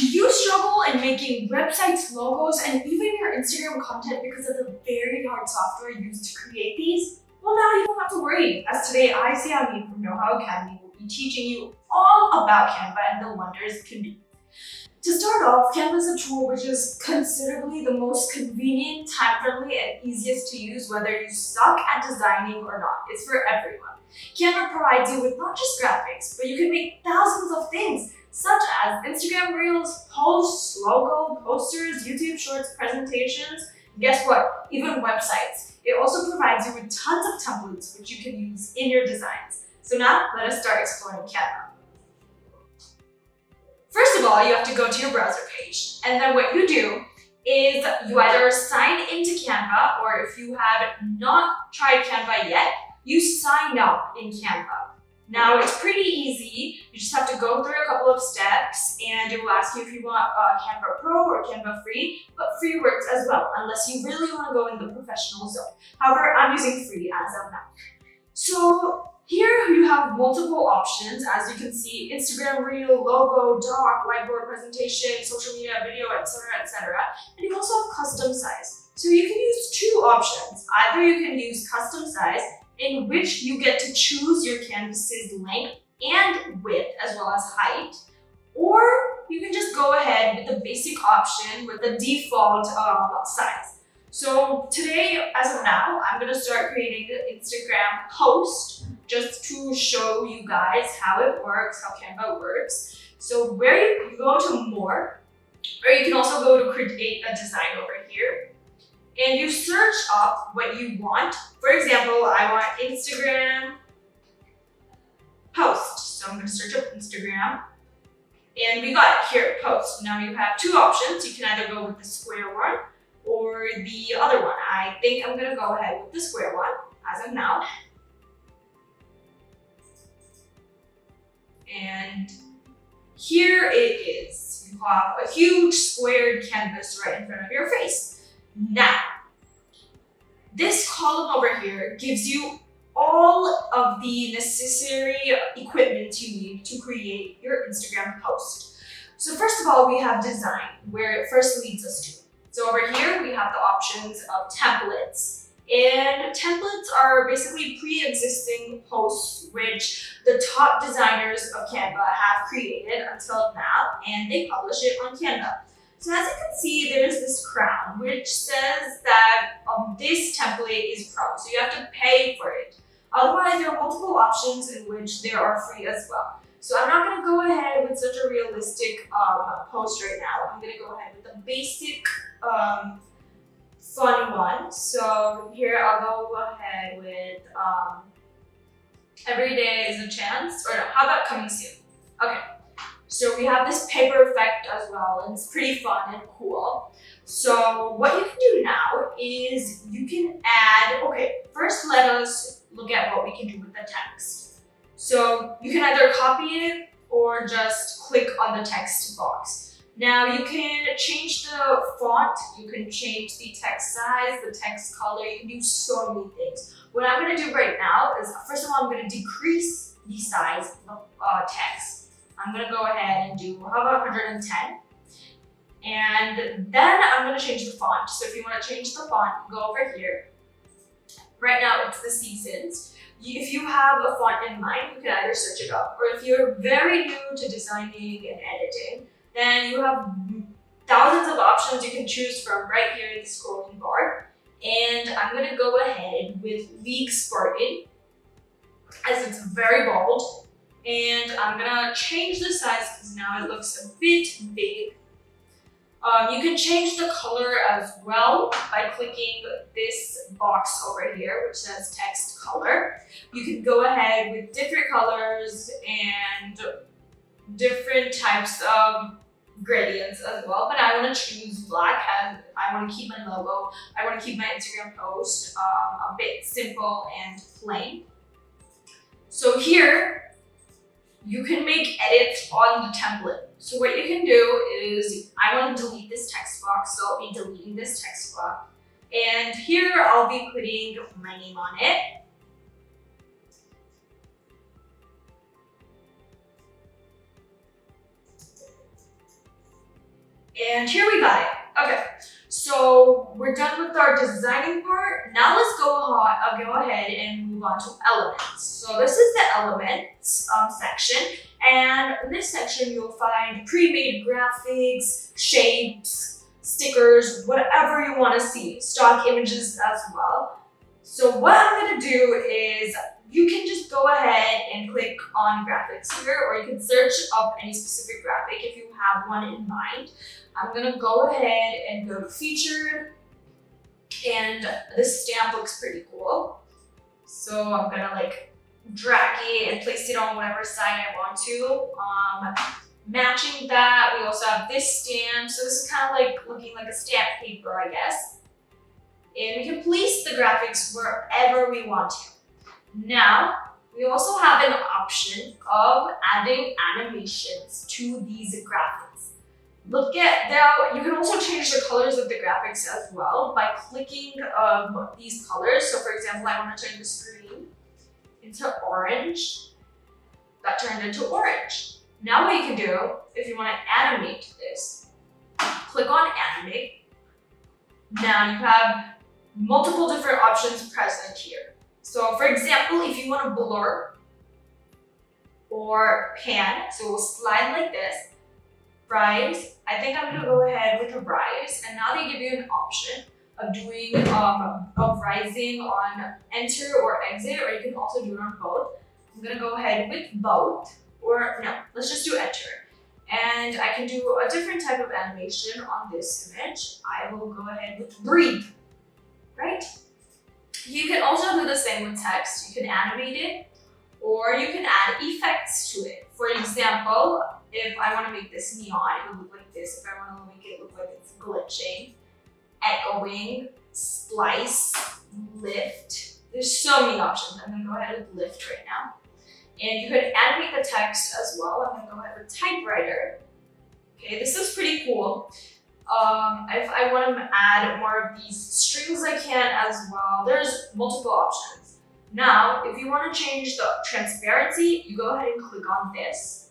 Do you struggle in making websites, logos, and even your Instagram content because of the very hard software used to create these? Well, now you don't have to worry, as today I, Siami from KnowHow Academy, will be teaching you all about Canva and the wonders it can do. To start off, Canva is a tool which is considerably the most convenient, time-friendly, and easiest to use whether you suck at designing or not. It's for everyone. Canva provides you with not just graphics, but you can make thousands of things, such as Instagram Reels, posts, logo, posters, YouTube Shorts, presentations, and guess what? Even websites. It also provides you with tons of templates which you can use in your designs. So now, let us start exploring Canva. First of all, you have to go to your browser page, and then what you do is you either sign into Canva, or if you have not tried Canva yet, you sign up in Canva. Now, it's pretty easy. You just have to go through a couple of steps, and it will ask you if you want Canva Pro or Canva Free, but free works as well, unless you really want to go in the professional zone. However, I'm using free as of now. So here you have multiple options, as you can see: Instagram Reel, logo, doc, whiteboard presentation, social media, video, etc., etc. And you also have custom size. So you can use two options. Either you can use custom size, in which you get to choose your canvas's length and width as well as height, or you can just go ahead with the basic option with the default size. So today, as of now, I'm going to start creating an Instagram post just to show you guys how it works, how Canva works. So where you go to more, or you can also go to create a design over here, and you search up what you want. For example, I want Instagram post. So I'm going to search up Instagram, and we got it here, post. Now you have two options. You can either go with the square one or the other one. I think I'm going to go ahead with the square one as of now. And here it is. You have a huge squared canvas right in front of your face. Now, this column over here gives you all of the necessary equipment you need to create your Instagram post. So first of all, we have design, where it first leads us to. So over here, we have the options of templates. And templates are basically pre-existing posts which the top designers of Canva have created until now, and they publish it on Canva. So as you can see, there's this crown which says that this template is pro, so you have to pay for it. Otherwise, there are multiple options in which they are free as well. So I'm not going to go ahead with such a realistic post right now. I'm going to go ahead with the basic fun one. So here I'll go ahead with every day is a chance, or no, how about coming soon? Okay. So we have this paper effect as well, and it's pretty fun and cool. So what you can do now is you can add, okay, first let us look at what we can do with the text. So you can either copy it or just click on the text box. Now you can change the font, you can change the text size, the text color, you can do so many things. What I'm going to do right now is, first of all, I'm going to decrease the size of text. I'm going to go ahead and do, how about 110? And then I'm going to change the font. So if you want to change the font, go over here. Right now it's the seasons. If you have a font in mind, you can either search it up. Or if you're very new to designing and editing, then you have thousands of options you can choose from right here in the scrolling bar. And I'm going to go ahead with Weak Spartan, as it's very bold. And I'm gonna change the size because now it looks a bit big. You can change the color as well by clicking this box over here, which says text color. You can go ahead with different colors and different types of gradients as well, but I want to choose black as I want to keep my logo. I want to keep my Instagram post a bit simple and plain. So here, you can make edits on the template. So what you can do is, I want to delete this text box, so I'll be deleting this text box. And here I'll be putting my name on it. And here we got it. Okay, so we're done with our designing part. Now let's go ahead and move on to elements. So this is the elements section. And in this section, you'll find pre-made graphics, shapes, stickers, whatever you want to see, stock images as well. So what I'm going to do is you can just go ahead and click on graphics here, or you can search up any specific graphic if you have one in mind. I'm gonna go ahead and go to featured, and this stamp looks pretty cool. So I'm gonna like drag it and place it on whatever side I want to. Matching that, we also have this stamp. So this is kind of like looking like a stamp paper, I guess. And we can place the graphics wherever we want to. Now, we also have an option of adding animations to these graphics. Look at that. You can also change the colors of the graphics as well by clicking these colors. So for example, I want to turn this green into orange. That turned into orange. Now what you can do, if you want to animate this, click on animate. Now you have multiple different options present here. So for example, if you want to blur or pan, so we'll slide like this. Rise, I think I'm gonna go ahead with the rise, and now they give you an option of doing of rising on enter or exit, or you can also do it on both. I'm gonna go ahead with both, or no, let's just do enter. And I can do a different type of animation on this image. I will go ahead with breathe, right? You can also do the same with text. You can animate it, or you can add effects to it. For example, if I want to make this neon, it would look like this. If I want to make it look like it's glitching, echoing, splice, lift. There's so many options. I'm going to go ahead with lift right now. And you could animate the text as well. I'm going to go ahead with typewriter. Okay, this is pretty cool. If I want to add more of these strings, I can as well. There's multiple options. Now, if you want to change the transparency, you go ahead and click on this.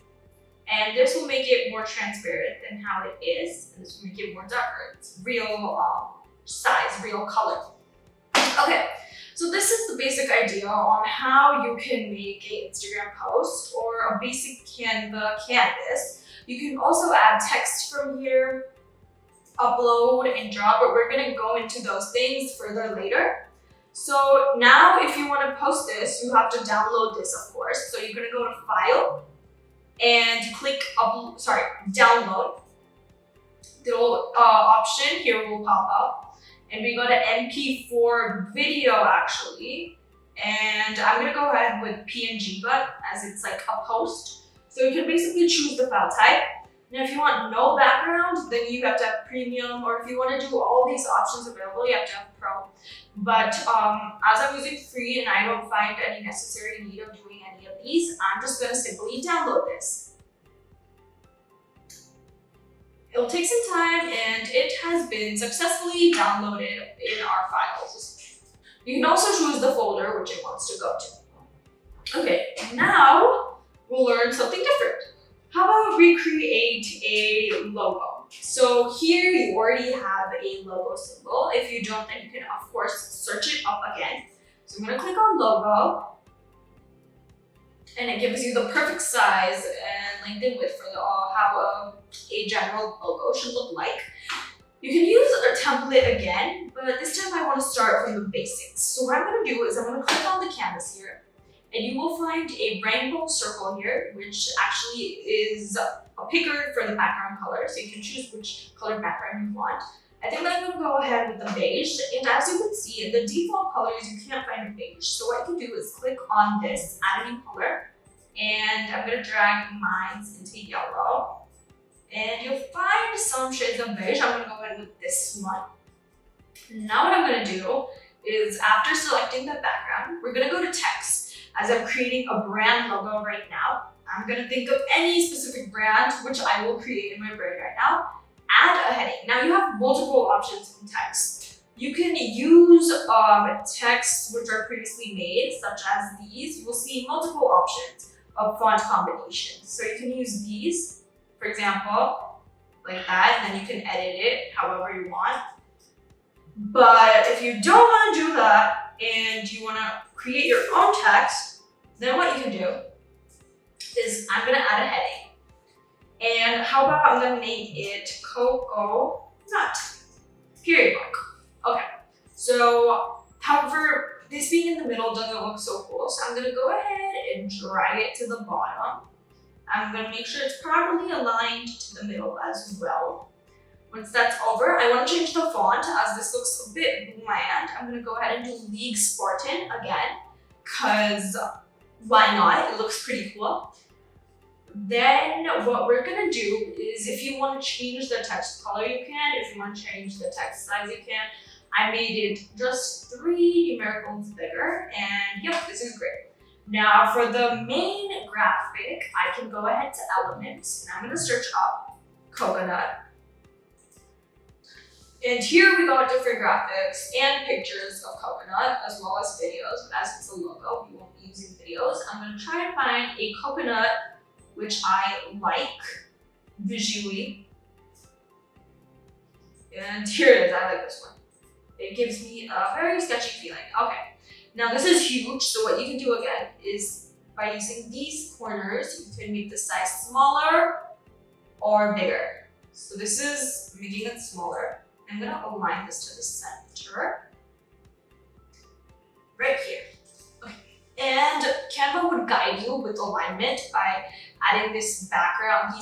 And this will make it more transparent than how it is. And this will make it more darker. It's real size, real color. Okay, so this is the basic idea on how you can make an Instagram post or a basic Canva canvas. You can also add text from here, upload and drop, but we're gonna go into those things further later. So now if you wanna post this, you have to download this, of course. So you're gonna go to File and click download. The little option here will pop up, and we go to MP4 video actually. And I'm gonna go ahead with PNG, but as it's like a post. So you can basically choose the file type. Now, if you want no background, then you have to have premium, or if you want to do all these options available, you have to have pro. But as I'm using free and I don't find any necessary need of doing any of these, I'm just going to simply download this. It'll take some time, and it has been successfully downloaded in our files. You can also choose the folder which it wants to go to. Okay, now we'll learn something different. How about we create a logo? So here you already have a logo symbol. If you don't, then you can of course search it up again. So I'm gonna click on logo, and it gives you the perfect size and length and width for how a general logo should look like. You can use a template again, but this time I want to start from the basics. So what I'm gonna do is I'm gonna click on the canvas here, and you will find a rainbow circle here, which actually is a picker for the background color. So you can choose which color background you want. I think I'm gonna go ahead with the beige. And as you can see, in the default colors, you can't find a beige. So what I can do is click on this, add a new color, and I'm gonna drag mine into yellow. And you'll find some shades of beige. I'm gonna go ahead with this one. Now what I'm gonna do is, after selecting the background, we're gonna go to text. As I'm creating a brand logo right now, I'm gonna think of any specific brand, which I will create in my brain right now. Add a heading. Now you have multiple options in text. You can use texts which are previously made, such as these. You will see multiple options of font combinations. So you can use these, for example. like that, and then you can edit it however you want. But if you don't want to do that and you want to create your own text, then what you can do is I'm going to add a heading. And how about I'm going to name it Coconut, period mark. Okay, so however, this being in the middle doesn't look so cool, so I'm going to go ahead and drag it to the bottom. I'm going to make sure it's properly aligned to the middle as well. Once that's over, I want to change the font as this looks a bit bland. I'm going to go ahead and do League Spartan again, because why not? It looks pretty cool. Then what we're going to do is if you want to change the text color, you can. If you want to change the text size, you can. I made it just 3 numericals bigger, and yep, this is great. Now for the main graphic, I can go ahead to Elements, and I'm going to search up coconut. And here we got different graphics and pictures of coconut, as well as videos. But as it's a logo, we won't be using videos. I'm going to try and find a coconut which I like visually. And here it is, I like this one. It gives me a very sketchy feeling. Okay, now this is huge, so what you can do again is by using these corners, you can make the size smaller or bigger. So this is making it smaller. I'm gonna align this to the center, right here. Okay. And Canva would guide you with alignment by adding these background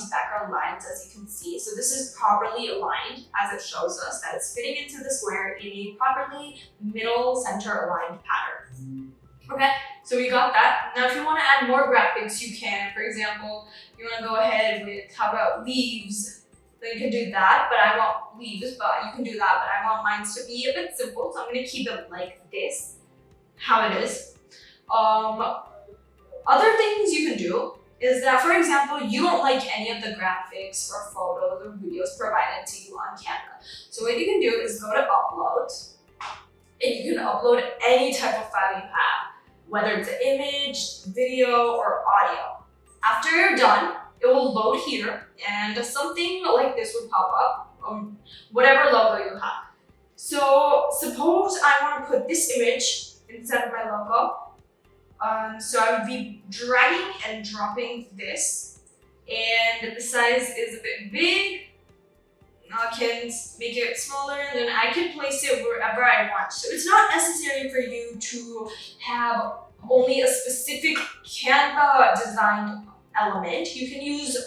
lines, as you can see. So this is properly aligned, as it shows us that it's fitting into the square in a properly middle center aligned pattern. Okay, so we got that. Now if you want to add more graphics, you can. For example, you want to go ahead with, how about leaves? Then you can do that, but I want leaves, but you can do that, but I want mine to be a bit simple, so I'm going to keep it like this, how it is. Other things you can do is that, for example, you don't like any of the graphics or photos or videos provided to you on Canva. So what you can do is go to Upload, and you can upload any type of file you have, whether it's an image, video, or audio. After you're done, it will load here, and something like this would pop up, whatever logo you have. So suppose I want to put this image instead of my logo. So I would be dragging and dropping this, and the size is a bit big. I can make it smaller, and then I can place it wherever I want. So it's not necessary for you to have only a specific Canva designed element. You can use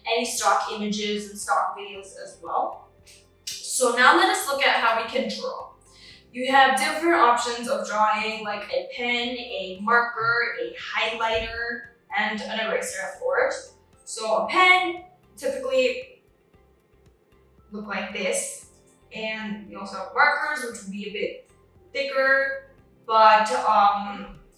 any stock images and stock videos as well. So now let us look at how we can draw. You have different options of drawing, like a pen, a marker, a highlighter, and an eraser, of course. So a pen typically look like this, and we also have markers, which would be a bit thicker, but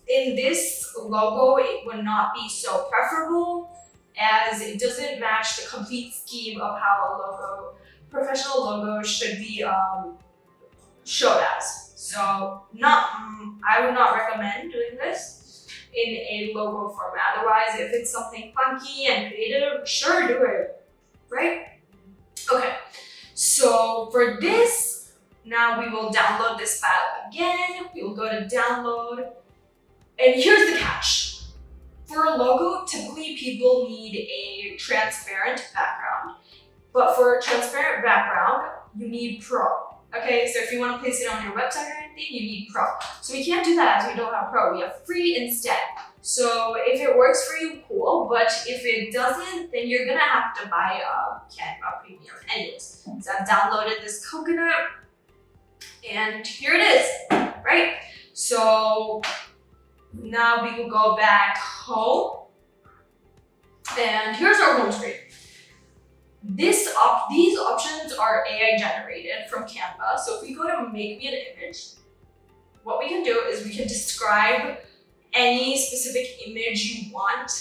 in this logo, it would not be so preferable, as it doesn't match the complete scheme of how professional logo should be showed as. So I would not recommend doing this in a logo format. Otherwise, if it's something funky and creative, sure, do it, right? Okay, so for this, now we will download this file again. We will go to download, and here's the catch. For a logo, typically people need a transparent background, but for a transparent background, you need Pro. Okay, so if you want to place it on your website or anything, you need Pro. So we can't do that as we don't have Pro, we have Free instead. So if it works for you, cool, but if it doesn't, then you're gonna have to buy Canva Premium anyways. So I've downloaded this coconut, and here it is, right? So now we will go back home, and here's our home screen. These options are AI generated from Canva. So if we go to make me an image, what we can do is we can describe any specific image you want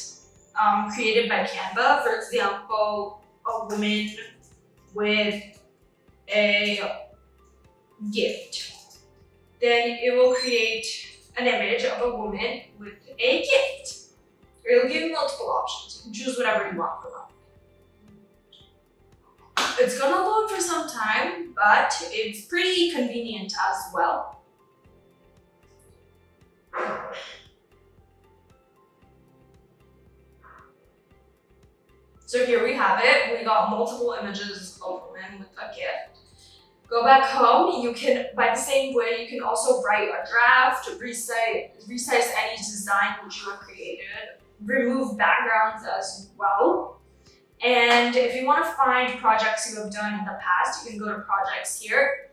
created by Canva. For example, a woman with a gift. Then it will create an image of a woman with a gift. It will give you multiple options. You can choose whatever you want from them. It's gonna load for some time, but it's pretty convenient as well. So here we have it. We got multiple images of women with a gift. Go back home, you can, by the same way, you can also write a draft, resize any design which you have created, remove backgrounds as well. And if you want to find projects you have done in the past, you can go to projects here.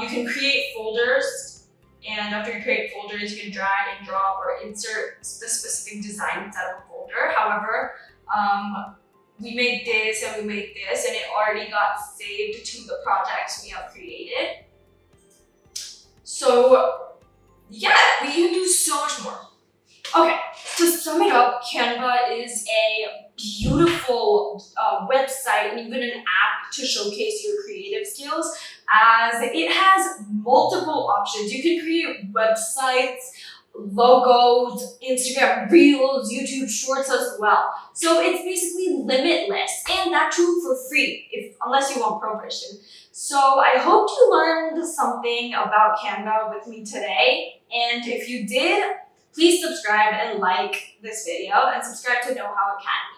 You can create folders, and after you create folders, you can drag and drop or insert the specific design inside of a folder. However, we made this and we made this, and it already got saved to the projects we have created. So yeah, we can do so much more. Okay, to sum it up, Canva is a beautiful website and even an app to showcase your creative skills, as it has multiple options. You can create websites, logos, Instagram Reels, YouTube Shorts as well. So it's basically limitless, and that too for free, unless you want pro version. So I hope you learned something about Canva with me today, and if you did, please subscribe and like this video and subscribe to KnowHow Academy.